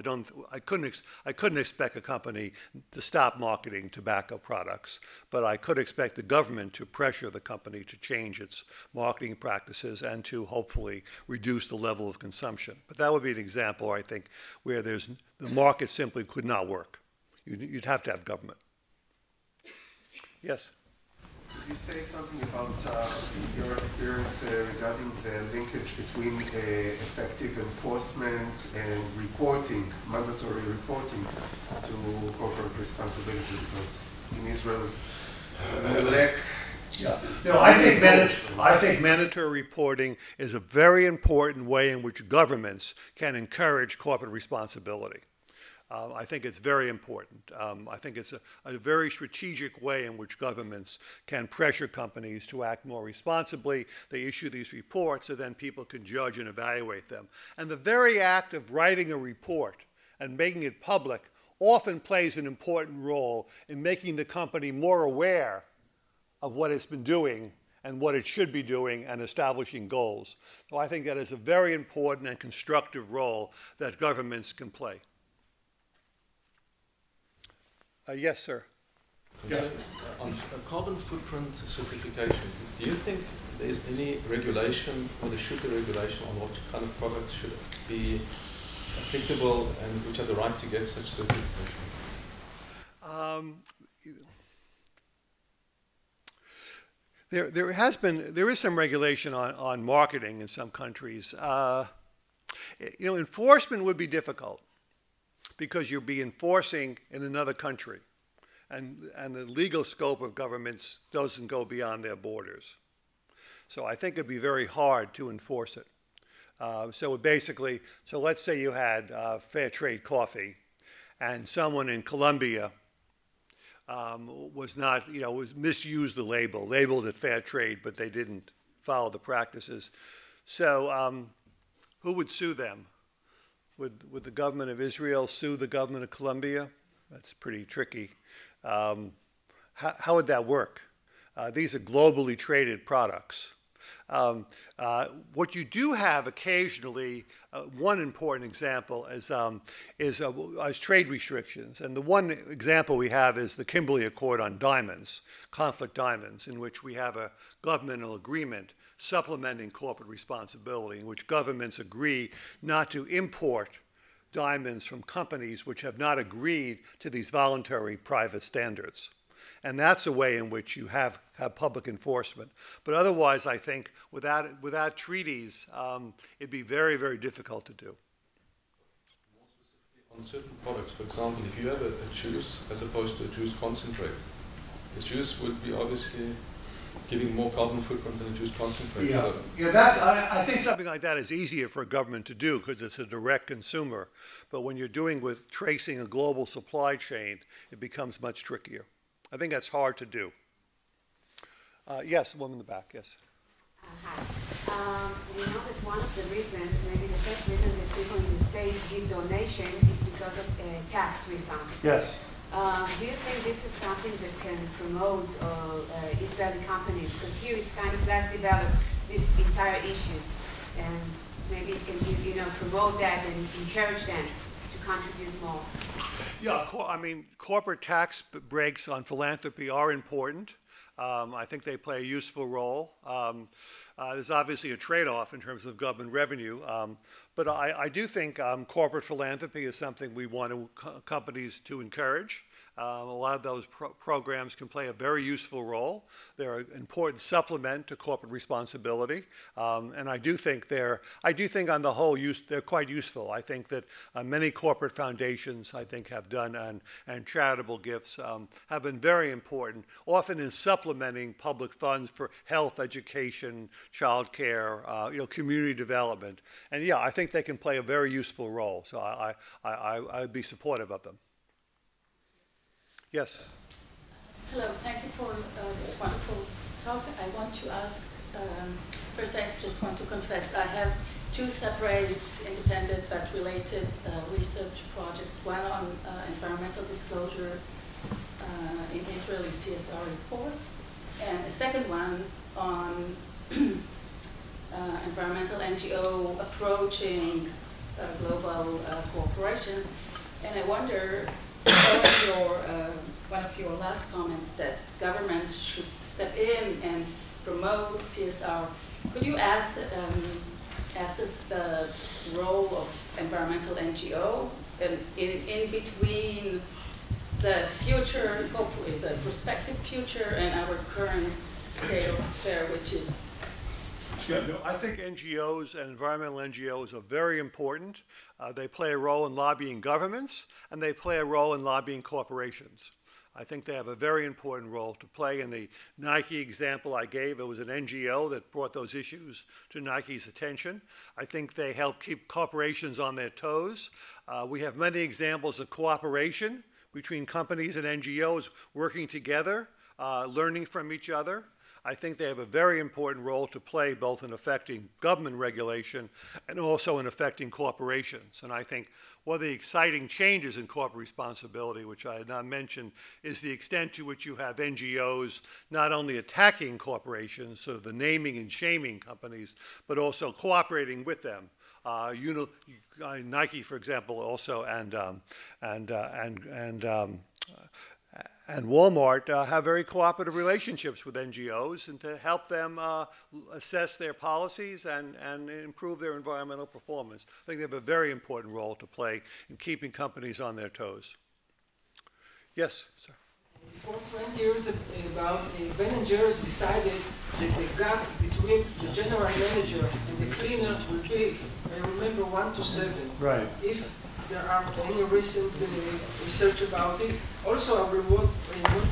I couldn't expect a company to stop marketing tobacco products, but I could expect the government to pressure the company to change its marketing practices and to hopefully reduce the level of consumption. But that would be an example, I think, where the market simply could not work. You'd have to have government. Yes? Could you say something about your experience regarding the linkage between effective enforcement and reporting, mandatory reporting to corporate responsibility? Because in Israel, we lack. Yeah. No, I think mandatory reporting is a very important way in which governments can encourage corporate responsibility. I think it's very important. I think it's a very strategic way in which governments can pressure companies to act more responsibly. They issue these reports, so then people can judge and evaluate them. And the very act of writing a report and making it public often plays an important role in making the company more aware of what it's been doing and what it should be doing and establishing goals. So I think that is a very important and constructive role that governments can play. Yes, sir. Yeah. On carbon footprint certification, do you think there's any regulation, or there should be regulation on what kind of products should be applicable and which have the right to get such certification? There is some regulation on marketing in some countries. Enforcement would be difficult, because you'll be enforcing in another country, and the legal scope of governments doesn't go beyond their borders. So I think it'd be very hard to enforce it. So let's say you had fair trade coffee, and someone in Colombia misused the labeled it fair trade, but they didn't follow the practices. So who would sue them? Would the government of Israel sue the government of Colombia? That's pretty tricky. How would that work? These are globally traded products. What you do have occasionally, one important example is trade restrictions. And the one example we have is the Kimberley Accord on diamonds, conflict diamonds, in which we have a governmental agreement supplementing corporate responsibility, in which governments agree not to import diamonds from companies which have not agreed to these voluntary private standards. And that's a way in which you have public enforcement. But otherwise, I think, without treaties, it'd be very, very difficult to do. More specifically on certain products, for example, if you have a juice as opposed to a juice concentrate, the juice would be obviously giving more carbon footprint than a juice concentrate. Yeah, so. I think something like that is easier for a government to do because it's a direct consumer. But when you're doing with tracing a global supply chain, it becomes much trickier. I think that's hard to do. Yes, the woman in the back, yes. Hi. We know that one of the reasons, maybe the first reason that people in the States give donation is because of tax refunds. Yes. Do you think this is something that can promote Israeli companies? Because here it's kind of less developed, this entire issue. And maybe it can promote that and encourage them to contribute more. Yeah, I mean, corporate tax breaks on philanthropy are important. I think they play a useful role. There's obviously a trade-off in terms of government revenue, but I do think corporate philanthropy is something we want companies to encourage. A lot of those programs can play a very useful role. They're an important supplement to corporate responsibility, and I do think on the whole they're quite useful. I think that many corporate foundations have done and charitable gifts have been very important, often in supplementing public funds for health, education, child care, community development, and yeah, I think they can play a very useful role. So I'd be supportive of them. Yes. Hello, thank you for this wonderful talk. I want to ask, first I just want to confess, I have two separate, independent but related research projects, one on environmental disclosure in Israeli CSR reports, and a second one on environmental NGO approaching global corporations. And I wonder, one of your last comments that governments should step in and promote CSR, could you assess the role of environmental NGO in between the future, hopefully the prospective future, and our current state of affair, which is... Yeah, no, I think NGOs and environmental NGOs are very important. They play a role in lobbying governments, and they play a role in lobbying corporations. I think they have a very important role to play. In the Nike example I gave, it was an NGO that brought those issues to Nike's attention. I think they help keep corporations on their toes. We have many examples of cooperation between companies and NGOs working together, learning from each other. I think they have a very important role to play both in affecting government regulation and also in affecting corporations. And I think one of the exciting changes in corporate responsibility, which I had not mentioned, is the extent to which you have NGOs not only attacking corporations, so the naming and shaming companies, but also cooperating with them. Nike, for example, also, and Walmart have very cooperative relationships with NGOs and to help them assess their policies and improve their environmental performance. I think they have a very important role to play in keeping companies on their toes. Yes, sir. Before 20 years about Ben & Jerry's decided that the gap between the general manager and the cleaner would be, I remember, 1:7. Right. If there are any recent research about it. Also, I want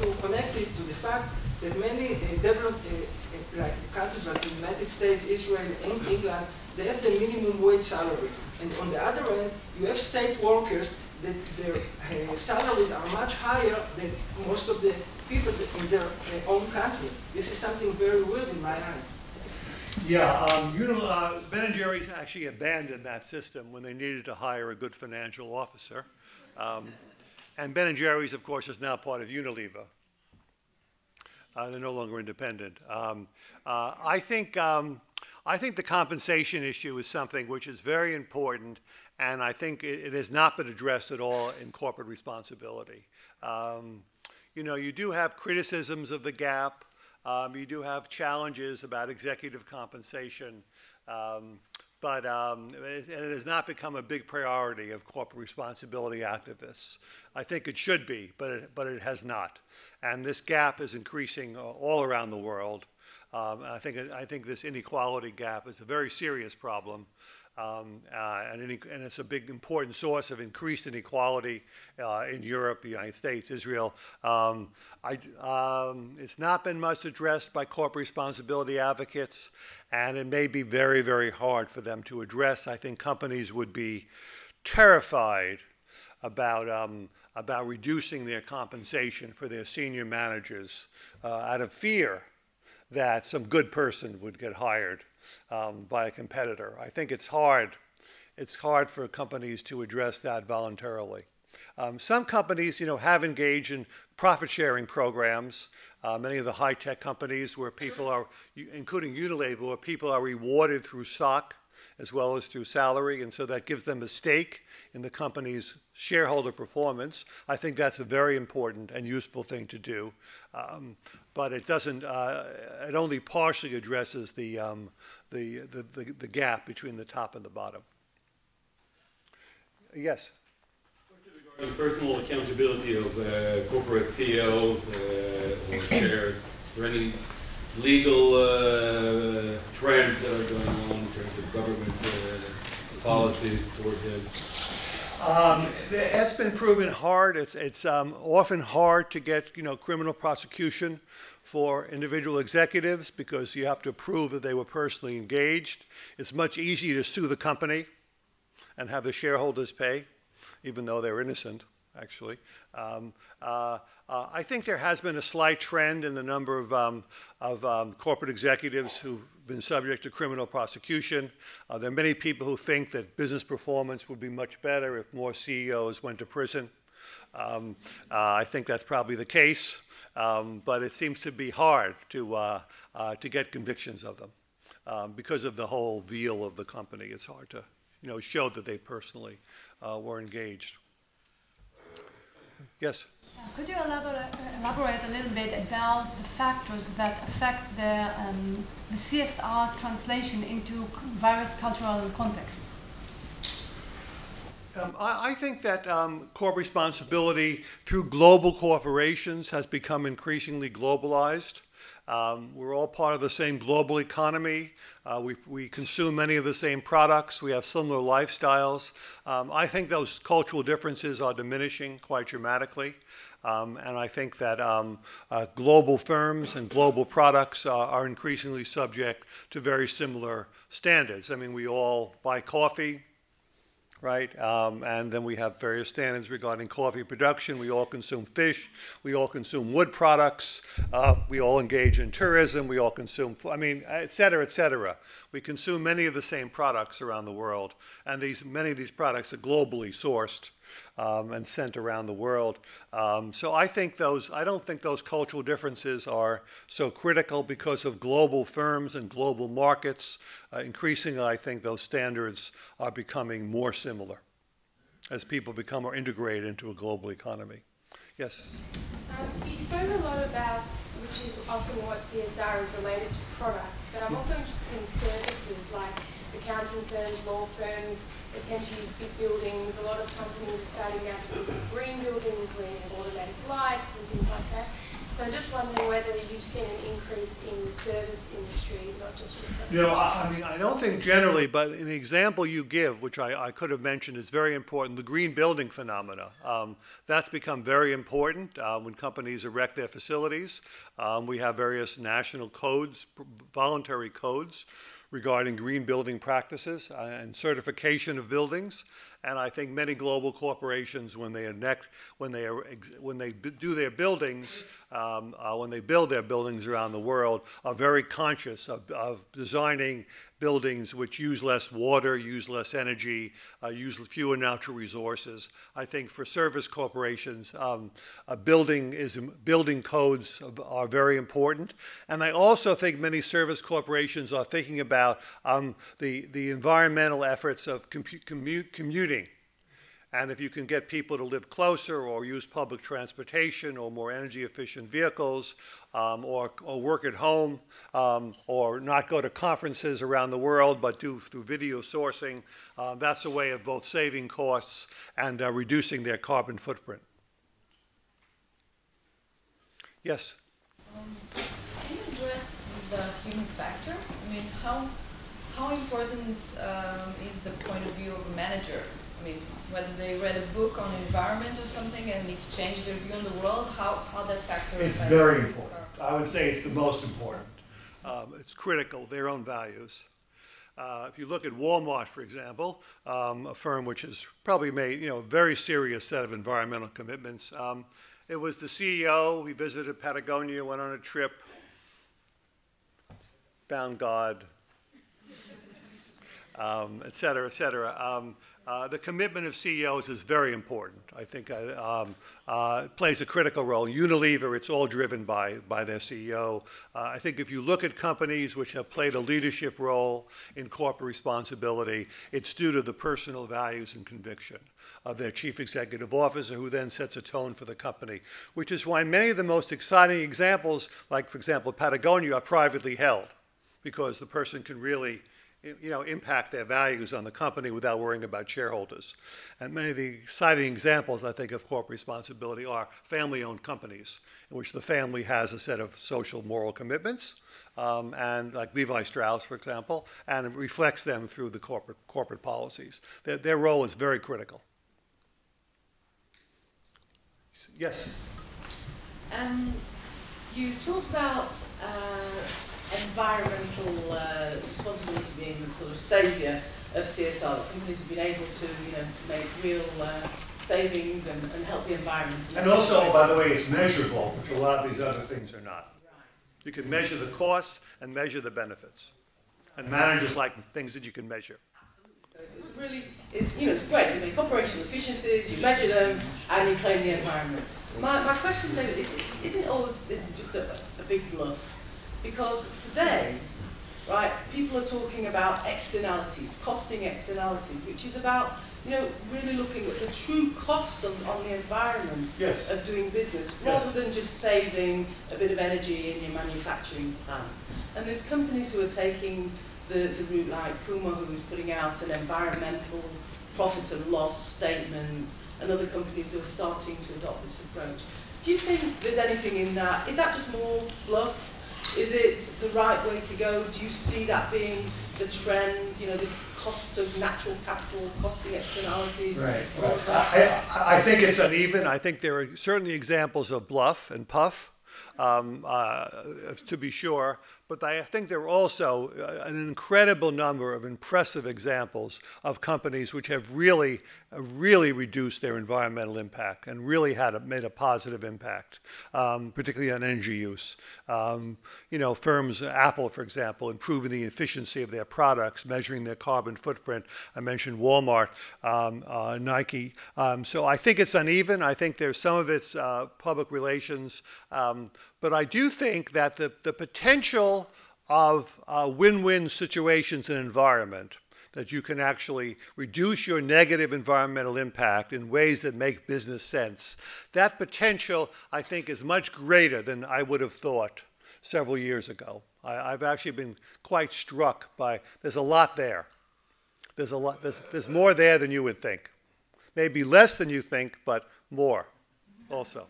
to connect it to the fact that many developed like countries like the United States, Israel, and England, they have the minimum wage salary. And on the other end, you have state workers that their salaries are much higher than most of the people in their own country. This is something very weird in my eyes. Yeah, Ben & Jerry's actually abandoned that system when they needed to hire a good financial officer. And Ben & Jerry's, of course, is now part of Unilever. They're no longer independent. I think the compensation issue is something which is very important, and I think it has not been addressed at all in corporate responsibility. You know, you do have criticisms of the gap. You do have challenges about executive compensation, but it has not become a big priority of corporate responsibility activists. I think it should be, but it has not. And this gap is increasing all around the world. I think this inequality gap is a very serious problem. And it's a big, important source of increased inequality in Europe, the United States, Israel. It's not been much addressed by corporate responsibility advocates, and it may be very, very hard for them to address. I think companies would be terrified about reducing their compensation for their senior managers out of fear that some good person would get hired by a competitor. I think it's hard. It's hard for companies to address that voluntarily. Some companies, you know, have engaged in profit-sharing programs. Many of the high-tech companies where people are, including Unilever, where people are rewarded through stock as well as through salary, and so that gives them a stake in the company's shareholder performance. I think that's a very important and useful thing to do. But it doesn't, it only partially addresses the gap between the top and the bottom. Yes? The personal accountability of corporate CEOs or chairs, are there any legal trends that are going on in terms of government policies toward them? It's been proven hard. It's often hard to get, you know, criminal prosecution for individual executives because you have to prove that they were personally engaged. It's much easier to sue the company and have the shareholders pay, even though they're innocent, actually. I think there has been a slight trend in the number of corporate executives who been subject to criminal prosecution. There are many people who think that business performance would be much better if more CEOs went to prison. I think that's probably the case, but it seems to be hard to get convictions of them. Because of the whole veil of the company, it's hard to, show that they personally were engaged. Yes? Could you elaborate a little bit about the factors that affect the CSR translation into various cultural contexts? I think that corporate responsibility through global corporations has become increasingly globalized. We're all part of the same global economy. We consume many of the same products. We have similar lifestyles. I think those cultural differences are diminishing quite dramatically. And I think that global firms and global products are increasingly subject to very similar standards. I mean, we all buy coffee, right? And then we have various standards regarding coffee production. We all consume fish. We all consume wood products. We all engage in tourism. We all consume, et cetera, et cetera. We consume many of the same products around the world. And many of these products are globally sourced and sent around the world. So I don't think those cultural differences are so critical because of global firms and global markets. Increasingly, I think those standards are becoming more similar as people become more integrated into a global economy. Yes? You spoke a lot about, which is often what CSR is related to products, but I'm also interested in services like accounting firms, law firms. They tend to use big buildings. A lot of companies are starting out to build green buildings where you have automatic lights and things like that. So I'm just wondering whether you've seen an increase in the service industry, not just in I don't think generally, but in the example you give, which I could have mentioned, is very important, the green building phenomena. That's become very important when companies erect their facilities. We have various national codes, voluntary codes, regarding green building practices and certification of buildings. And I think many global corporations, when they do their buildings, when they build their buildings around the world, are very conscious of designing buildings which use less water, use less energy, use fewer natural resources. I think for service corporations, building codes are very important. And I also think many service corporations are thinking about the environmental efforts of commuting. And if you can get people to live closer or use public transportation or more energy efficient vehicles or work at home or not go to conferences around the world but do through video sourcing, that's a way of both saving costs and reducing their carbon footprint. Yes? Can you address the human factor? I mean, how important is the point of view of a manager? I mean, whether they read a book on environment or something and exchange their view on the world, how that factor It's very important. I would say it's the most important. It's critical, their own values. If you look at Walmart, for example, a firm which has probably made a very serious set of environmental commitments, it was the CEO. We visited Patagonia, went on a trip, found God, et cetera, et cetera. The commitment of CEOs is very important. I think it plays a critical role. Unilever, it's all driven by their CEO. I think if you look at companies which have played a leadership role in corporate responsibility, it's due to the personal values and conviction of their chief executive officer, who then sets a tone for the company, which is why many of the most exciting examples, like, for example, Patagonia, are privately held, because the person can really impact their values on the company without worrying about shareholders. And many of the exciting examples, I think, of corporate responsibility are family-owned companies in which the family has a set of social moral commitments, and like Levi Strauss, for example, and it reflects them through the corporate policies. Their role is very critical. Yes? You talked about environmental responsibility being the sort of saviour of CSR, that companies have been able to make real savings and help the environment. And also, by the way, it's measurable, which a lot of these other things are not. You can measure the costs and measure the benefits. And managers like things that you can measure. It's really, it's great. You make operational efficiencies, you measure them, and you claim the environment. My question, David, is isn't all of this just a big bluff? Because today, right, people are talking about externalities, costing externalities, which is about, really looking at the true cost on the environment of doing business, rather than just saving a bit of energy in your manufacturing plant. And there's companies who are taking the route like Puma, who is putting out an environmental profit and loss statement, and other companies who are starting to adopt this approach. Do you think there's anything in that? Is that just more bluff? Is it the right way to go? Do you see that being the trend, this cost of natural capital, costing externalities? Right. I think it's uneven. I think there are certainly examples of bluff and puff, to be sure. But I think there are also an incredible number of impressive examples of companies which have really reduced their environmental impact and really made a positive impact, particularly on energy use. Firms, Apple, for example, improving the efficiency of their products, measuring their carbon footprint. I mentioned Walmart, Nike. So I think it's uneven. I think there's some of it's public relations. But I do think that the potential of win-win situations in environment, that you can actually reduce your negative environmental impact in ways that make business sense, that potential, I think, is much greater than I would have thought several years ago. I've actually been quite struck by, there's a lot there. There's more there than you would think. Maybe less than you think, but more also.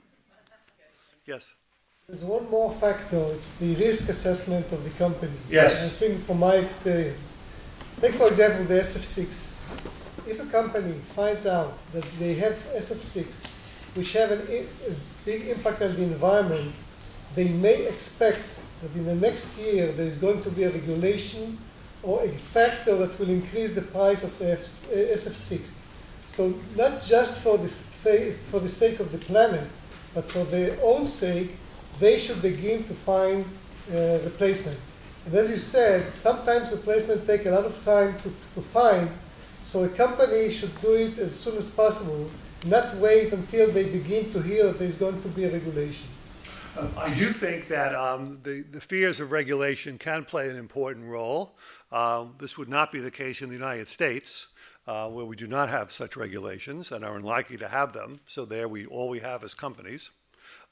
Yes? There's one more factor, it's the risk assessment of the companies. Yes. I think from my experience. Take for example the SF6. If a company finds out that they have SF6, which have a big impact on the environment, they may expect that in the next year there is going to be a regulation or a factor that will increase the price of the SF6. So not just for the sake of the planet, but for their own sake, they should begin to find replacement. And as you said, sometimes replacement take a lot of time to find, so a company should do it as soon as possible, not wait until they begin to hear that there's going to be a regulation. I do think that the fears of regulation can play an important role. This would not be the case in the United States, where we do not have such regulations and are unlikely to have them. So there all we have is companies.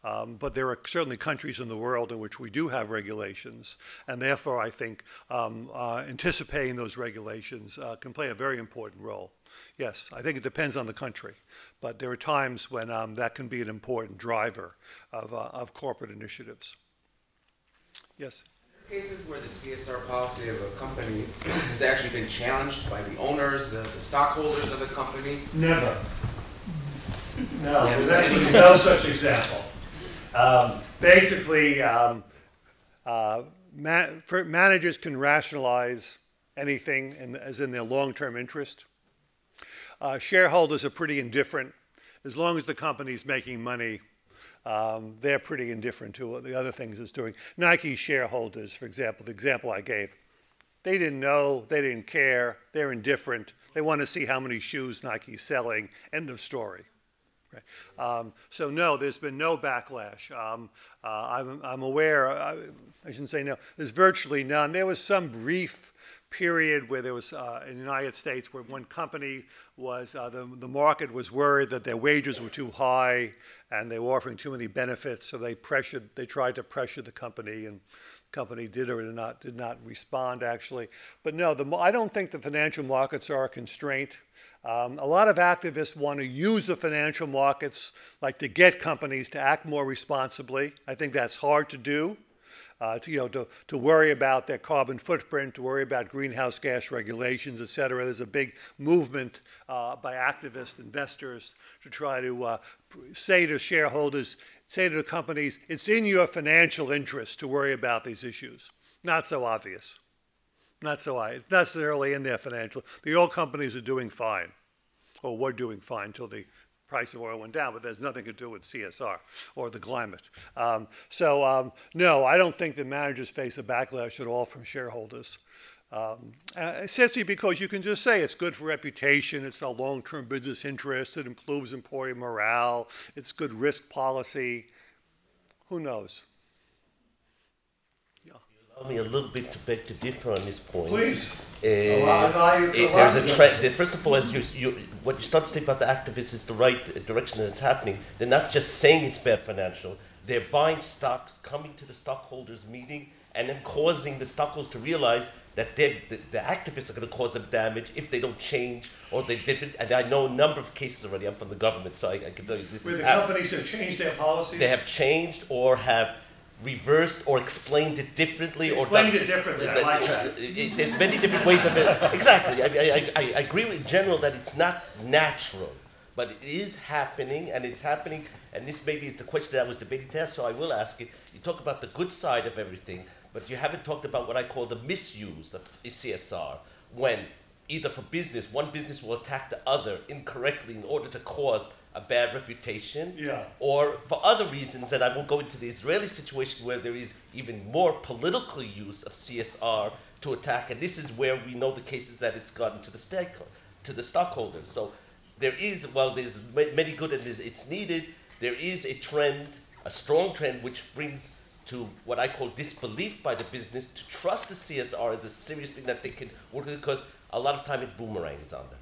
But there are certainly countries in the world in which we do have regulations, and therefore I think anticipating those regulations can play a very important role. Yes, I think it depends on the country, but there are times when that can be an important driver of corporate initiatives. Yes? Cases where the CSR policy of a company has actually been challenged by the owners, the stockholders of the company? Never. No, there's actually no such example. Basically, managers can rationalize anything as in their long-term interest. Shareholders are pretty indifferent. As long as the company's making money, they're pretty indifferent to what the other things it's doing. Nike shareholders, for example, the example I gave, they didn't know, they didn't care, they're indifferent. They want to see how many shoes Nike's selling, end of story. Right. So no, there's been no backlash. I'm aware, I shouldn't say no, there's virtually none. There was some brief period where there was, in the United States, where one company was, the market was worried that their wages were too high and they were offering too many benefits, so they tried to pressure the company, and the company did or did not respond actually. But no, I don't think the financial markets are a constraint. A lot of activists want to use the financial markets like to get companies to act more responsibly. I think that's hard to do, to worry about their carbon footprint, to worry about greenhouse gas regulations, et cetera. There's a big movement by activist investors to try to say to shareholders, say to the companies, it's in your financial interest to worry about these issues. Not so obvious. Not necessarily in their financial. The oil companies are doing fine, or were doing fine until the price of oil went down, but there's nothing to do with CSR or the climate. No, I don't think that managers face a backlash at all from shareholders. Essentially because you can just say it's good for reputation, it's a long-term business interest, it improves employee morale, it's good risk policy. Who knows? Yeah. Allow me a little bit to beg to differ on this point. Please. There's a trend. First of all, as what you start to think about the activists is the right direction that it's happening. They're not just saying it's bad financial. They're buying stocks, coming to the stockholders meeting, and then causing the stockholders to realize that the activists are going to cause them damage if they don't change or they didn't. And I know a number of cases already. I'm from the government, so I can tell you this is happening. Companies have changed their policies? They have changed or have reversed or explained it differently. Explained it differently, I like that. There's many different ways of it. Exactly. I agree with in general that it's not natural, but it is happening, and it's happening, and this maybe is the question that I was debating today, so I will ask it. You talk about the good side of everything, but you haven't talked about what I call the misuse of CSR, when either for business, one business will attack the other incorrectly in order to cause a bad reputation, or for other reasons, and I won't go into the Israeli situation where there is even more political use of CSR to attack, and this is where we know the cases that it's gotten to the stockholders. So there is, while there's many good and it's needed, there is a trend, a strong trend, which brings to what I call disbelief by the business to trust the CSR as a serious thing that they can work with, because a lot of time it boomerangs on them.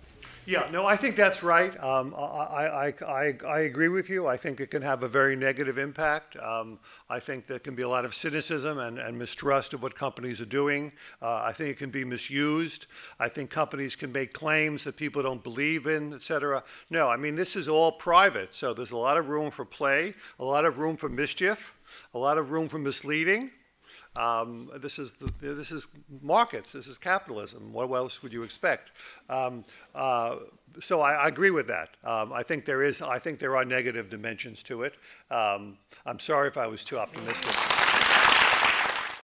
Yeah, no, I think that's right. I agree with you. I think it can have a very negative impact. I think there can be a lot of cynicism and mistrust of what companies are doing. I think it can be misused. I think companies can make claims that people don't believe in, et cetera. No, I mean, this is all private, so there's a lot of room for play, a lot of room for mischief, a lot of room for misleading. This is markets. This is capitalism. What else would you expect? So I agree with that. I think there are negative dimensions to it. I'm sorry if I was too optimistic.